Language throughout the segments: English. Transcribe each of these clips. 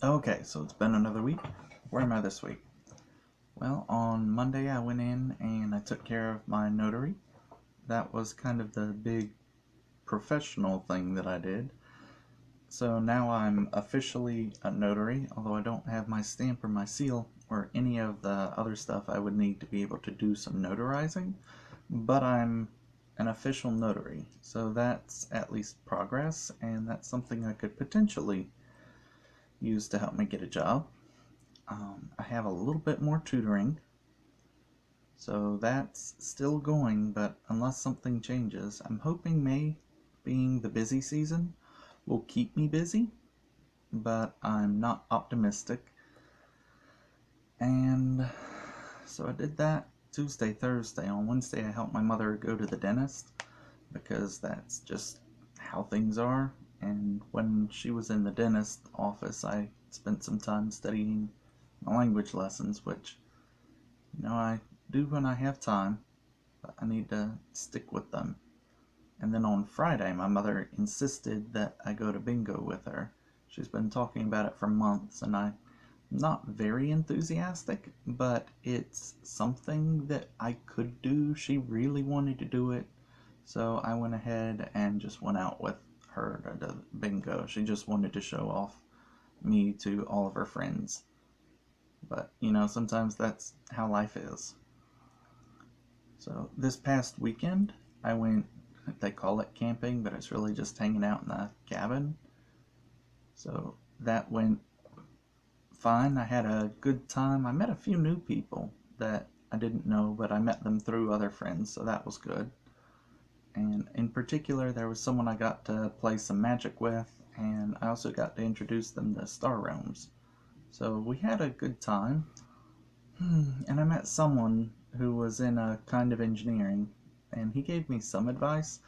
Okay, so it's been another week. Where am I this week? Well, on Monday I went in and I took care of my notary. That was kind of the big professional thing that I did. So now I'm officially a notary, although I don't have my stamp or my seal or any of the other stuff I would need to be able to do some notarizing. But I'm an official notary, so that's at least progress, and that's something I could potentially use to help me get a job. I have a little bit more tutoring, so that's still going, but unless something changes, I'm hoping May, being the busy season, will keep me busy, but I'm not optimistic. And so I did that Tuesday, Thursday. On Wednesday, I helped my mother go to the dentist because that's just how things are. And when she was in the dentist office, I spent some time studying my language lessons, which I do when I have time, but I need to stick with them. And then on Friday, my mother insisted that I go to bingo with her. She's been talking about it for months, and I'm not very enthusiastic, but it's something that I could do. She really wanted to do it, so I went ahead and just went out with her to the bingo. She just wanted to show off me to all of her friends. But, sometimes that's how life is. So this past weekend, I went, they call it camping, but it's really just hanging out in a cabin. So that went fine. I had a good time. I met a few new people that I didn't know, but I met them through other friends, so that was good. And in particular, there was someone I got to play some magic with, and I also got to introduce them to Star Realms. So we had a good time. And I met someone who was in a kind of engineering, and he gave me some advice.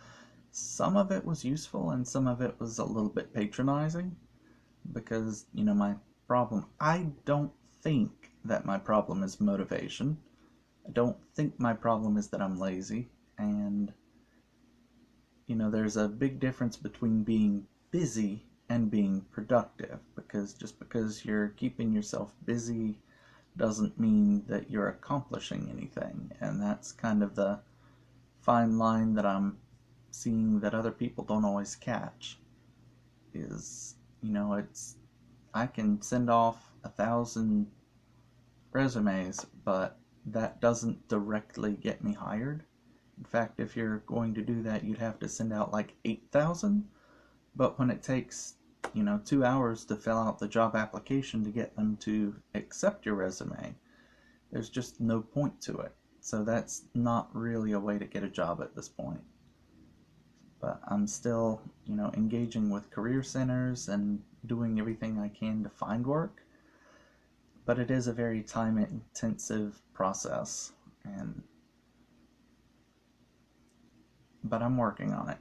Some of it was useful, and some of it was a little bit patronizing because, my problem, I don't think that my problem is motivation. I don't think my problem is that I'm lazy. And, there's a big difference between being busy and being productive, because just because you're keeping yourself busy doesn't mean that you're accomplishing anything. And that's kind of the fine line that I'm seeing that other people don't always catch. Is, it's, I can send off 1,000 resumes, but that doesn't directly get me hired. In fact, if you're going to do that, you'd have to send out like 8,000. But when it takes, 2 hours to fill out the job application to get them to accept your resume, there's just no point to it. So that's not really a way to get a job at this point. But I'm still, engaging with career centers and doing everything I can to find work. But it is a very time intensive process, and but I'm working on it.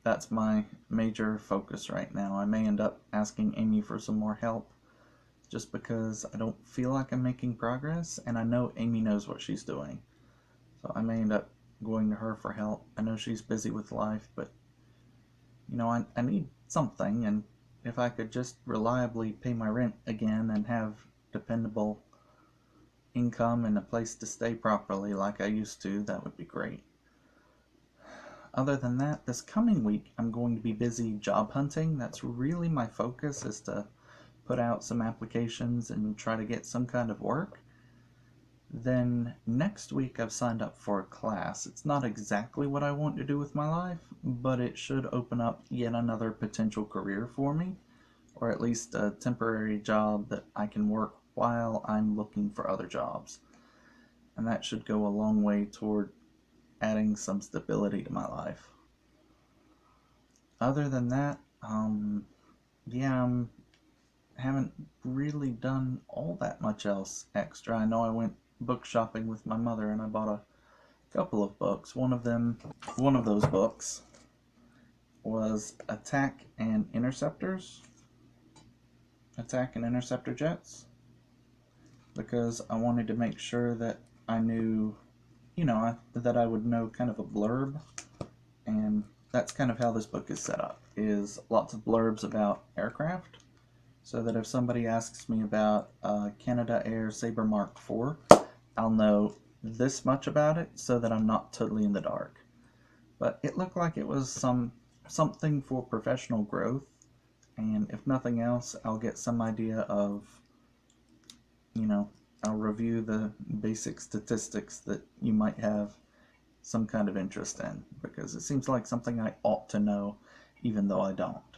That's my major focus right now. I may end up asking Amy for some more help just because I don't feel like I'm making progress, and I know Amy knows what she's doing. So I may end up going to her for help. I know she's busy with life, but I need something, and if I could just reliably pay my rent again and have dependable income and a place to stay properly like I used to, that would be great. Other than that, this coming week I'm going to be busy job hunting. That's really my focus, is to put out some applications and try to get some kind of work. Then next week I've signed up for a class. It's not exactly what I want to do with my life, but it should open up yet another potential career for me, or at least a temporary job that I can work while I'm looking for other jobs. And that should go a long way toward adding some stability to my life. Other than that, yeah, I haven't really done all that much else extra. I know I went book shopping with my mother and I bought a couple of books. One of those books was Attack and Interceptor Jets, because I wanted to make sure that I knew, that I would know kind of a blurb, and that's kind of how this book is set up, is lots of blurbs about aircraft, so that if somebody asks me about Canada Air Sabre Mark IV, I'll know this much about it so that I'm not totally in the dark. But it looked like it was something for professional growth, and if nothing else, I'll get some idea of, you know, I'll review the basic statistics that you might have some kind of interest in, because it seems like something I ought to know, even though I don't.